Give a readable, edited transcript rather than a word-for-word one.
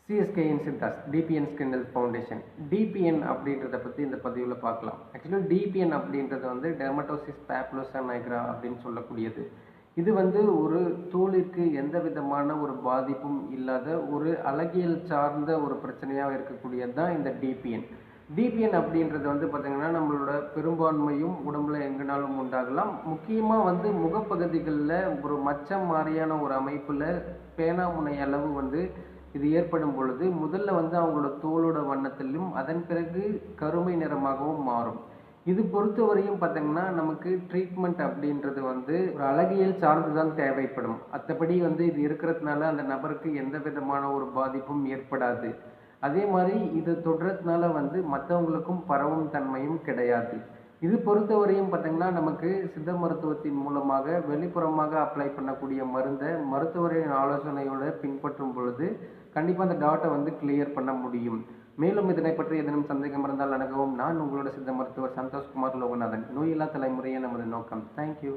CSK இன்சித்தாஸ் DPN skin health foundation. DPN அப்படின்றத பற்றி இந்த பதிவில் பார்க்கலாம். ஆக்சுவலாக டிபிஎன் அப்படின்றது வந்து டெர்மட்டோசிஸ் பேப்புலோசா நைக்ரா அப்படின்னு சொல்லக்கூடியது. இது வந்து ஒரு தோலிற்கு எந்த விதமான ஒரு பாதிப்பும் இல்லாத ஒரு அழகியல் சார்ந்த ஒரு பிரச்சனையாக இருக்கக்கூடியது தான் இந்த டிபிஎன். டிபிஎன் அப்படின்றது வந்து பார்த்திங்கன்னா நம்மளோட பெரும்பான்மையும் உடம்புல எங்கேனாலும் உண்டாகலாம். முக்கியமாக வந்து முகப்பகுதிகளில் ஒரு மச்சம் மாதிரியான ஒரு அமைப்பில் பேனாமுனை அளவு வந்து இது ஏற்படும் பொழுது முதல்ல வந்து அவங்களோட தோலோட வண்ணத்திலும் அதன் பிறகு கருமை நிறமாகவும் மாறும். இது பொறுத்தவரையும் பார்த்தீங்கன்னா நமக்கு ட்ரீட்மெண்ட் அப்படின்றது வந்து ஒரு அழகியல் சார்ந்து தான் தேவைப்படும். மற்றபடி வந்து இது இருக்கிறதுனால அந்த நபருக்கு எந்த விதமான ஒரு பாதிப்பும் ஏற்படாது. அதே மாதிரி இதை தொடுறதுனால வந்து மற்றவங்களுக்கும் பரவும் தன்மையும் கிடையாது. இது பொறுத்தவரையும் பார்த்தீங்கன்னா நமக்கு சித்த மருத்துவத்தின் மூலமாக வெளிப்புறமாக அப்ளை பண்ணக்கூடிய மருந்தை மருத்துவரின் ஆலோசனையோடு பின்பற்றும் பொழுது கண்டிப்பாக அந்த டாட்டை வந்து கிளியர் பண்ண முடியும். மேலும் இதனை பற்றி ஏதேனும் சந்தேகம் இருந்தால் அணுகவும். நான் உங்களோட சித்த மருத்துவர் சந்தோஷ்குமார் லோகநாதன். நோயில்லா தலைமுறையே நமது நோக்கம். தேங்க்யூ.